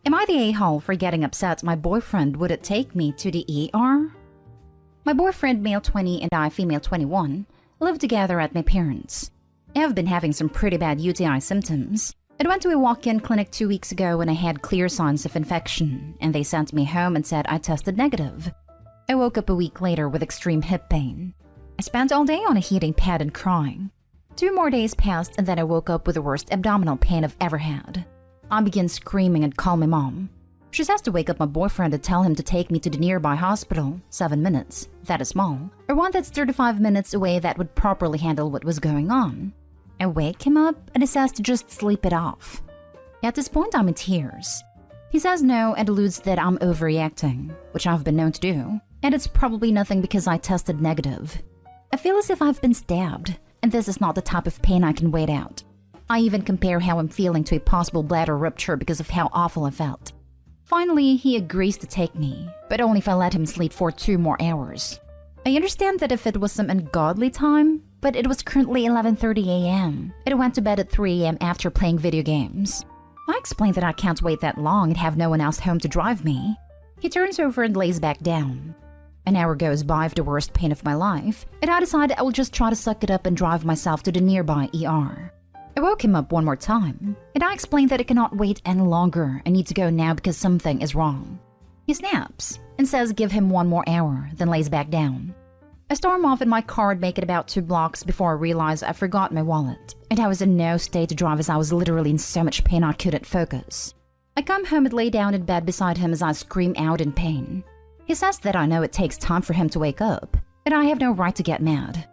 Am I the a-hole for getting upset my boyfriend wouldn't take me to the ER? My boyfriend, male 20 and I, female 21, live together at my parents'. I have been having some pretty bad UTI symptoms. I went to a walk-in clinic 2 weeks ago when I had clear signs of infection, and they sent me home and said I tested negative. I woke up a week later with extreme hip pain. I spent all day on a heating pad and crying. 2 more days passed and then I woke up with the worst abdominal pain I've ever had. I began screaming and called my mom. She says to wake up my boyfriend and tell him to take me to the nearby hospital, 7 minutes, that is small, or one that's 35 minutes away that would properly handle what was going on. I wake him up and he says to just sleep it off. At this point I'm in tears. He says no and alludes that I'm overreacting, which I've been known to do, and it's probably nothing because I tested negative. I feel as if I've been stabbed, and this is not the type of pain I can wait out. I even compare how I'm feeling to a possible bladder rupture because of how awful I felt. Finally, he agrees to take me, but only if I let him sleep for 2 more hours. I understand that if it was some ungodly time, but it was currently 11:30 a.m. and I went to bed at 3 a.m. after playing video games. I explained that I can't wait that long and have no one else home to drive me. He turns over and lays back down. An hour goes by of the worst pain of my life, and I decided I will just try to suck it up and drive myself to the nearby ER. I woke him up one more time, and I explained that I cannot wait any longer and need to go now because something is wrong. He snaps and says give him 1 more hour, then lays back down. I storm off in my car and make it about 2 blocks before I realize I forgot my wallet, and I was in no state to drive as I was literally in so much pain I couldn't focus. I come home and lay down in bed beside him as I scream out in pain. He says that I know it takes time for him to wake up, and I have no right to get mad.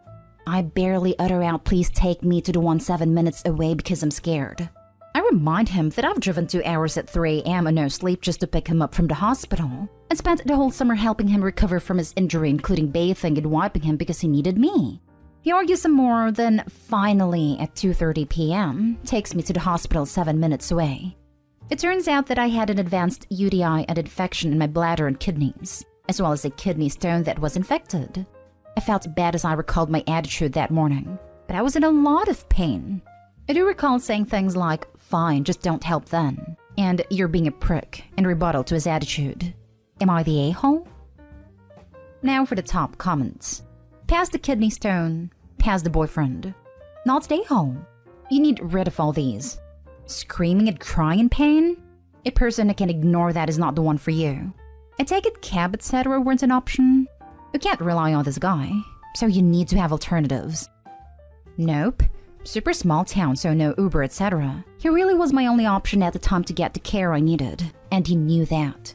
I barely utter out please take me to the one 7 minutes away because I'm scared. I remind him that I've driven 2 hours at 3 a.m. on no sleep just to pick him up from the hospital, and spent the whole summer helping him recover from his injury, including bathing and wiping him because he needed me. He argues some more, then finally at 2:30 p.m. takes me to the hospital 7 minutes away. It turns out that I had an advanced UTI and infection in my bladder and kidneys, as well as a kidney stone that was infected. I felt bad as I recalled my attitude that morning, but I was in a lot of pain. I do recall saying things like, fine, just don't help then, and you're being a prick, in rebuttal to his attitude. Am I the a-hole? Now for the top comments. Past the kidney stone, past the boyfriend. Not the a-hole. You need rid of all these. Screaming and crying in pain? A person that can ignore that is not the one for you. I take it cab etc. weren't an option. You can't rely on this guy, so you need to have alternatives. Nope. Super small town, so no Uber etc. He really was my only option at the time to get the care I needed, and he knew that.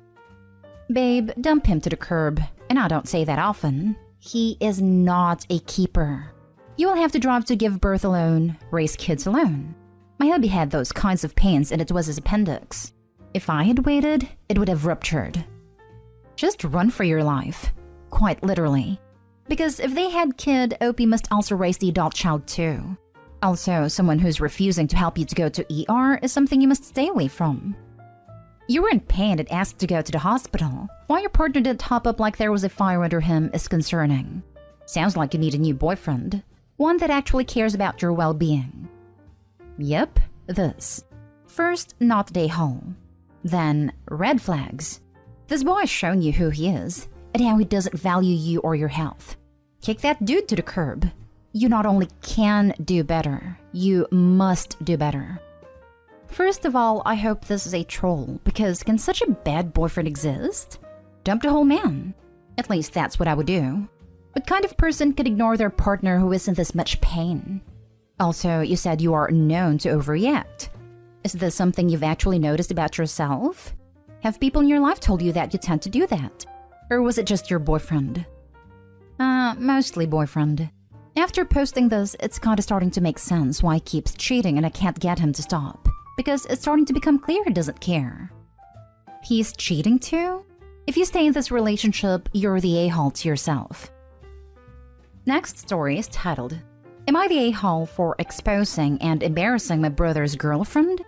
Babe, dump him to the curb, and I don't say that often. He is not a keeper. You will have to drive to give birth alone, raise kids alone. My hubby had those kinds of pains and it was his appendix. If I had waited, it would have ruptured. Just run for your life. Quite literally. Because if they had kid, OP must also raise the adult child too. Also, someone who's refusing to help you to go to ER is something you must stay away from. You were in pain and asked to go to the hospital. Why your partner didn't hop up like there was a fire under him is concerning. Sounds like you need a new boyfriend. One that actually cares about your well-being. Yep, this. First, not the hole. Then, red flags. This boy has shown you who he is, and how he doesn't value you or your health. Kick that dude to the curb. You not only can do better, you must do better. First of all, I hope this is a troll, because can such a bad boyfriend exist? Dump the whole man. At least that's what I would do. What kind of person could ignore their partner who is in this much pain? Also, you said you are known to overreact. Is this something you've actually noticed about yourself? Have people in your life told you that you tend to do that? Or was it just your boyfriend? Mostly boyfriend. After posting this, it's kinda starting to make sense why he keeps cheating and I can't get him to stop. Because it's starting to become clear he doesn't care. He's cheating too? If you stay in this relationship, you're the a-hole to yourself. Next story is titled, Am I the a-hole for exposing and embarrassing my brother's girlfriend?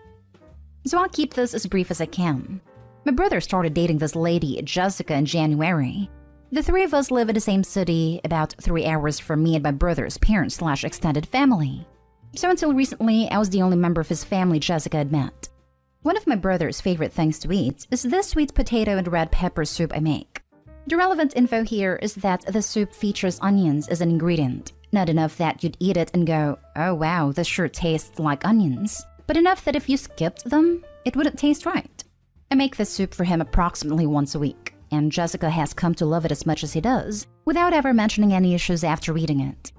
So I'll keep this as brief as I can. My brother started dating this lady, Jessica, in January. The 3 of us live in the same city, about 3 hours from me and my brother's parents/extended family. So until recently, I was the only member of his family Jessica had met. One of my brother's favorite things to eat is this sweet potato and red pepper soup I make. The relevant info here is that the soup features onions as an ingredient. Not enough that you'd eat it and go, oh wow, this sure tastes like onions. But enough that if you skipped them, it wouldn't taste right. I make this soup for him approximately once a week, and Jessica has come to love it as much as he does, without ever mentioning any issues after eating it.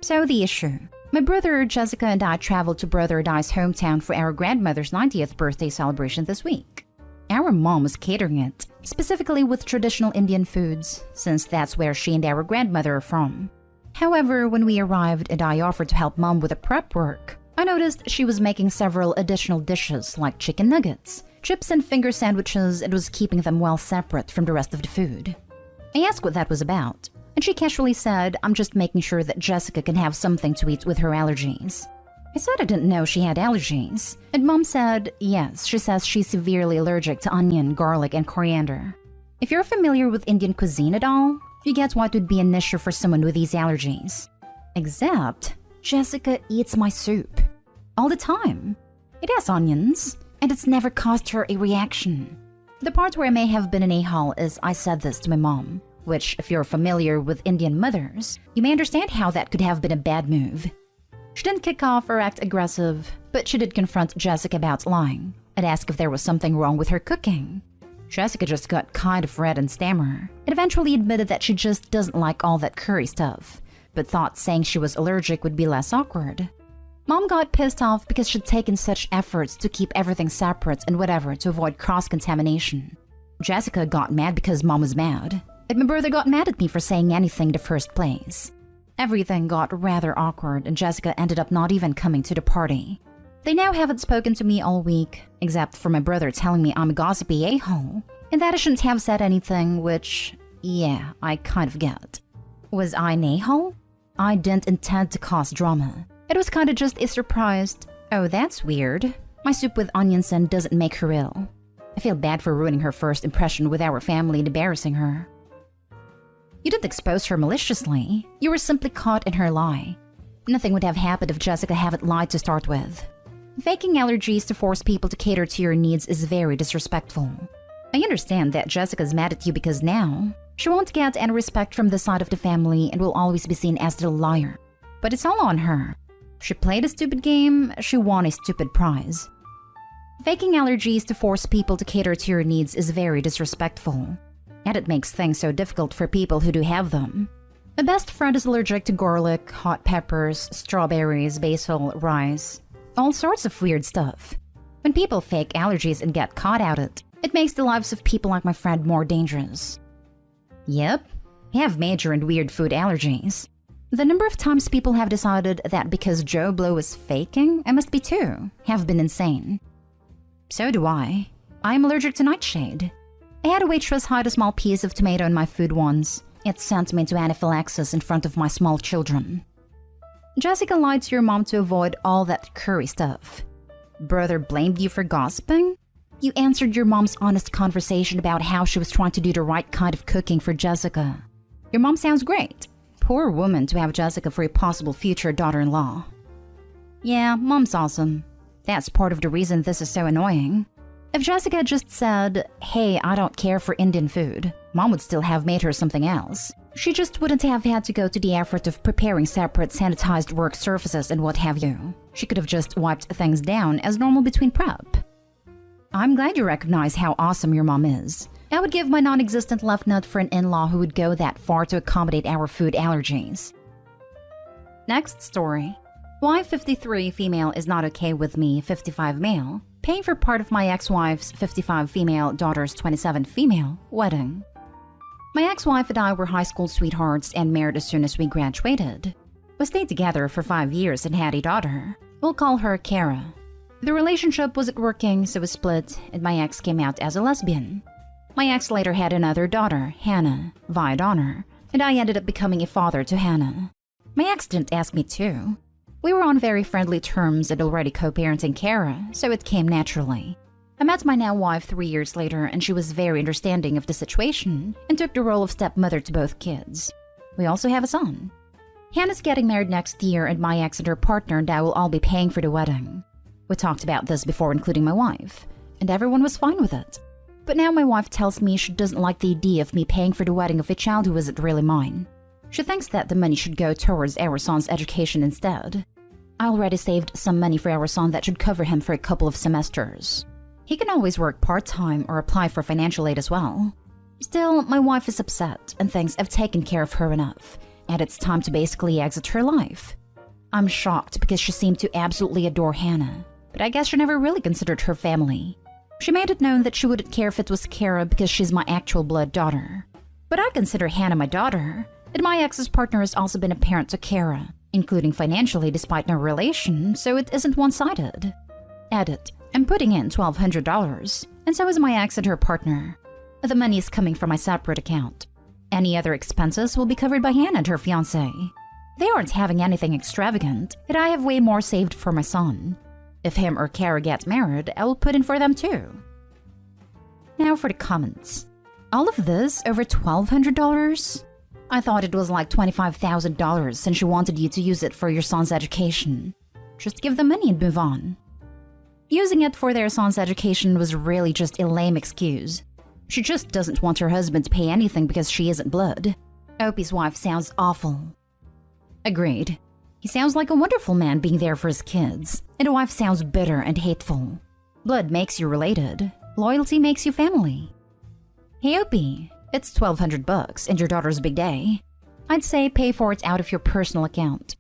So the issue. My brother, Jessica, and I traveled to Brother Di's hometown for our grandmother's 90th birthday celebration this week. Our mom was catering it, specifically with traditional Indian foods, since that's where she and our grandmother are from. However, when we arrived and I offered to help mom with the prep work, I noticed she was making several additional dishes like chicken nuggets, chips and finger sandwiches, and was keeping them well separate from the rest of the food. I asked what that was about, and she casually said, I'm just making sure that Jessica can have something to eat with her allergies. I said I didn't know she had allergies, and Mom said, yes, she says she's severely allergic to onion, garlic, and coriander. If you're familiar with Indian cuisine at all, you get what would be an issue for someone with these allergies. Except, Jessica eats my soup. All the time. It has onions, and it's never caused her a reaction. The part where I may have been an a-hole is I said this to my mom, which, if you're familiar with Indian mothers, you may understand how that could have been a bad move. She didn't kick off or act aggressive, but she did confront Jessica about lying and ask if there was something wrong with her cooking. Jessica just got kind of red and stammer, and eventually admitted that she just doesn't like all that curry stuff, but thought saying she was allergic would be less awkward. Mom got pissed off because she'd taken such efforts to keep everything separate and whatever to avoid cross-contamination. Jessica got mad because Mom was mad, and my brother got mad at me for saying anything in the first place. Everything got rather awkward, and Jessica ended up not even coming to the party. They now haven't spoken to me all week, except for my brother telling me I'm a gossipy a-hole, and that I shouldn't have said anything, which, yeah, I kind of get. Was I an a-hole? I didn't intend to cause drama. It was kind of just a surprise. Oh, that's weird. My soup with onions in doesn't make her ill. I feel bad for ruining her first impression with our family and embarrassing her. You didn't expose her maliciously. You were simply caught in her lie. Nothing would have happened if Jessica hadn't lied to start with. Faking allergies to force people to cater to your needs is very disrespectful. I understand that Jessica's mad at you because now she won't get any respect from this side of the family and will always be seen as the liar. But it's all on her. She played a stupid game, she won a stupid prize. Faking allergies to force people to cater to your needs is very disrespectful. And it makes things so difficult for people who do have them. My best friend is allergic to garlic, hot peppers, strawberries, basil, rice, all sorts of weird stuff. When people fake allergies and get caught at it, it makes the lives of people like my friend more dangerous. Yep, I have major and weird food allergies. The number of times people have decided that because Joe Blow is faking, I must be too, have been insane. So do I. I'm allergic to nightshade. I had a waitress hide a small piece of tomato in my food once. It sent me into anaphylaxis in front of my small children. Jessica lied to your mom to avoid all that curry stuff. Brother blamed you for gossiping? You answered your mom's honest conversation about how she was trying to do the right kind of cooking for Jessica. Your mom sounds great. Poor woman to have Jessica for a possible future daughter-in-law. Yeah, mom's awesome. That's part of the reason this is so annoying. If Jessica had just said, hey, I don't care for Indian food, Mom would still have made her something else. She just wouldn't have had to go to the effort of preparing separate sanitized work surfaces and what have you. She could have just wiped things down as normal between prep. I'm glad you recognize how awesome your mom is. I would give my non-existent left nut for an in-law who would go that far to accommodate our food allergies. Next story. Why 53 female is not okay with me 55 male paying for part of my ex-wife's 55 female daughter's 27 female wedding. My ex-wife and I were high school sweethearts and married as soon as we graduated. We stayed together for 5 years and had a daughter. We'll call her Kara. The relationship wasn't working, so we split, and my ex came out as a lesbian. My ex later had another daughter, Hannah, via donor, and I ended up becoming a father to Hannah. My ex didn't ask me to. We were on very friendly terms and already co-parenting Kara, so it came naturally. I met my now wife 3 years later, and she was very understanding of the situation and took the role of stepmother to both kids. We also have a son. Hannah's getting married next year, and my ex and her partner and I will all be paying for the wedding. We talked about this before including my wife, and everyone was fine with it. But now my wife tells me she doesn't like the idea of me paying for the wedding of a child who isn't really mine. She thinks that the money should go towards our son's education instead. I already saved some money for our son that should cover him for a couple of semesters. He can always work part-time or apply for financial aid as well. Still, my wife is upset and thinks I've taken care of her enough, and it's time to basically exit her life. I'm shocked because she seemed to absolutely adore Hannah, but I guess she never really considered her family. She made it known that she wouldn't care if it was Kara because she's my actual blood daughter. But I consider Hannah my daughter, and my ex's partner has also been a parent to Kara, including financially despite no relation, so it isn't one-sided. Edit. I'm putting in $1,200, and so is my ex and her partner. The money is coming from my separate account. Any other expenses will be covered by Hannah and her fiancé. They aren't having anything extravagant, and I have way more saved for my son. If him or Kara gets married, I will put in for them too. Now for the comments. All of this over $1,200? I thought it was like $25,000 since she wanted you to use it for your son's education. Just give the money and move on. Using it for their son's education was really just a lame excuse. She just doesn't want her husband to pay anything because she isn't blood. Opie's wife sounds awful. Agreed. He sounds like a wonderful man being there for his kids, and a wife sounds bitter and hateful. Blood makes you related. Loyalty makes you family. Hey Opie, it's $1,200 and your daughter's big day. I'd say pay for it out of your personal account.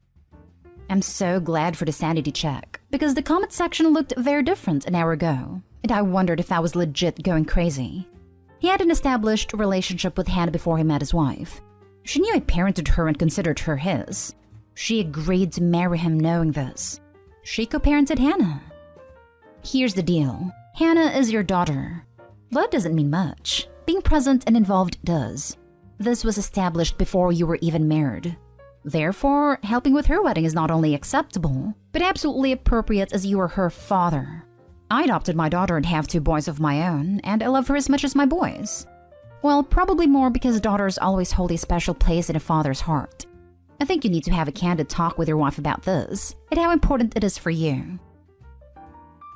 I'm so glad for the sanity check, because the comment section looked very different an hour ago, and I wondered if I was legit going crazy. He had an established relationship with Hannah before he met his wife. She knew I parented her and considered her his. She agreed to marry him knowing this. She co-parented Hannah. Here's the deal. Hannah is your daughter. Blood doesn't mean much. Being present and involved does. This was established before you were even married. Therefore, helping with her wedding is not only acceptable, but absolutely appropriate as you are her father. I adopted my daughter and have 2 boys of my own, and I love her as much as my boys. Well, probably more because daughters always hold a special place in a father's heart. I think you need to have a candid talk with your wife about this, and how important it is for you.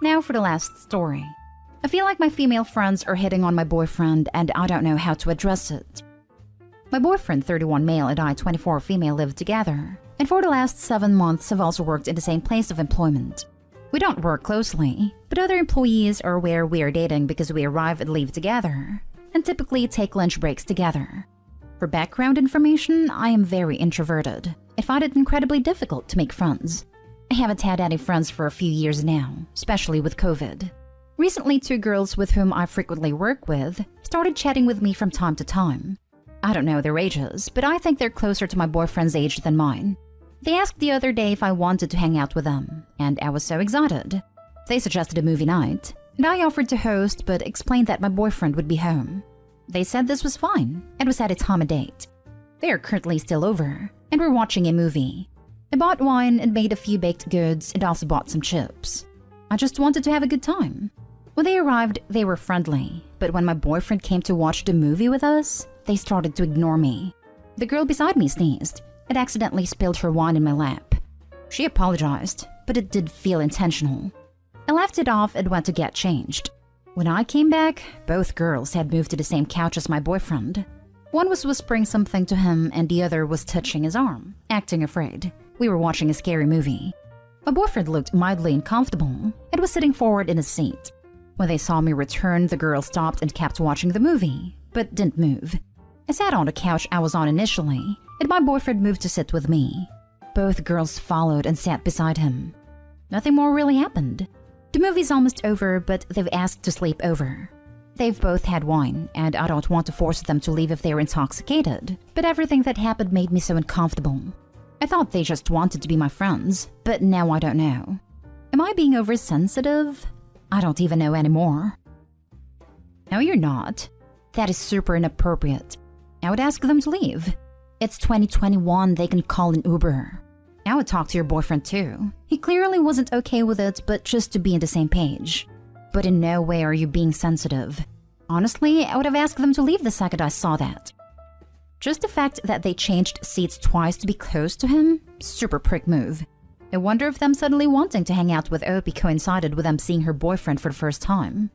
Now for the last story. I feel like my female friends are hitting on my boyfriend, and I don't know how to address it. My boyfriend, 31 male, and I, 24 female, live together, and for the last 7 months have also worked in the same place of employment. We don't work closely, but other employees are aware we are dating because we arrive and leave together, and typically take lunch breaks together. For background information, I am very introverted. I find it incredibly difficult to make friends. I haven't had any friends for a few years now, especially with COVID. Recently, 2 girls with whom I frequently work with started chatting with me from time to time. I don't know their ages, but I think they're closer to my boyfriend's age than mine. They asked the other day if I wanted to hang out with them, and I was so excited. They suggested a movie night, and I offered to host but explained that my boyfriend would be home. They said this was fine, and we set a time and date. They are currently still over, and we're watching a movie. I bought wine and made a few baked goods and also bought some chips. I just wanted to have a good time. When they arrived, they were friendly, but when my boyfriend came to watch the movie with us, they started to ignore me. The girl beside me sneezed and accidentally spilled her wine in my lap. She apologized, but it did feel intentional. I laughed it off and went to get changed. When I came back, both girls had moved to the same couch as my boyfriend. One was whispering something to him and the other was touching his arm, acting afraid. We were watching a scary movie. My boyfriend looked mildly uncomfortable and was sitting forward in his seat. When they saw me return, the girl stopped and kept watching the movie, but didn't move. I sat on the couch I was on initially, and my boyfriend moved to sit with me. Both girls followed and sat beside him. Nothing more really happened. The movie's almost over, but they've asked to sleep over. They've both had wine, and I don't want to force them to leave if they're intoxicated, but everything that happened made me so uncomfortable. I thought they just wanted to be my friends, but now I don't know. Am I being oversensitive? I don't even know anymore. No, you're not. That is super inappropriate. I would ask them to leave. It's 2021, they can call an Uber. I would talk to your boyfriend too. He clearly wasn't okay with it, but just to be on the same page. But in no way are you being sensitive. Honestly, I would have asked them to leave the second I saw that. Just the fact that they changed seats twice to be close to him, super prick move. I wonder if them suddenly wanting to hang out with Opie coincided with them seeing her boyfriend for the first time.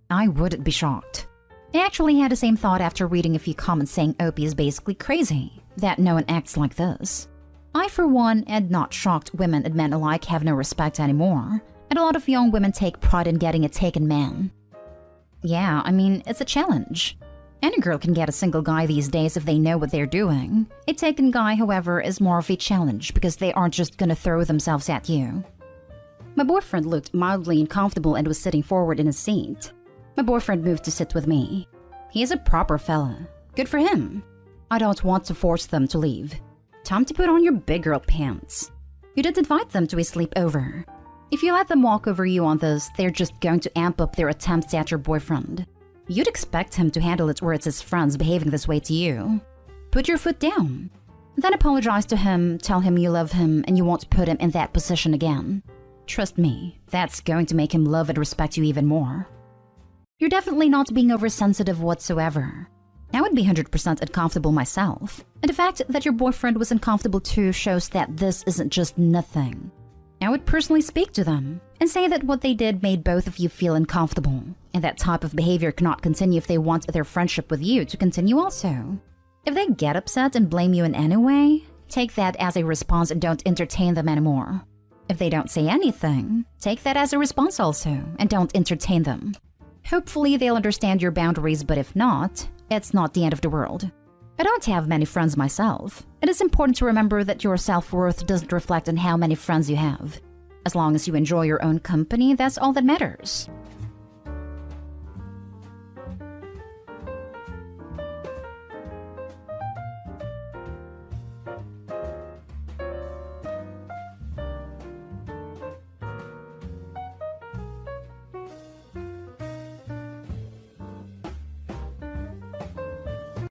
I wouldn't be shocked. I actually had the same thought after reading a few comments saying OP is basically crazy, that no one acts like this. I, for one, am not shocked women and men alike have no respect anymore, and a lot of young women take pride in getting a taken man. Yeah, I mean, it's a challenge. Any girl can get a single guy these days if they know what they're doing. A taken guy, however, is more of a challenge because they aren't just gonna throw themselves at you. My boyfriend looked mildly uncomfortable and was sitting forward in his seat. My boyfriend moved to sit with me. He is a proper fella. Good for him. I don't want to force them to leave. Time to put on your big girl pants. You didn't invite them to a sleepover. If you let them walk over you on this, they're just going to amp up their attempts at your boyfriend. You'd expect him to handle it where it's his friends behaving this way to you. Put your foot down. Then apologize to him, tell him you love him and you won't put him in that position again. Trust me, that's going to make him love and respect you even more. You're definitely not being oversensitive whatsoever. I would be 100% uncomfortable myself, and the fact that your boyfriend was uncomfortable too shows that this isn't just nothing. I would personally speak to them and say that what they did made both of you feel uncomfortable, and that type of behavior cannot continue if they want their friendship with you to continue also. If they get upset and blame you in any way, take that as a response and don't entertain them anymore. If they don't say anything, take that as a response also and don't entertain them. Hopefully they'll understand your boundaries, but if not, it's not the end of the world. I don't have many friends myself. It is important to remember that your self-worth doesn't reflect on how many friends you have. As long as you enjoy your own company, that's all that matters.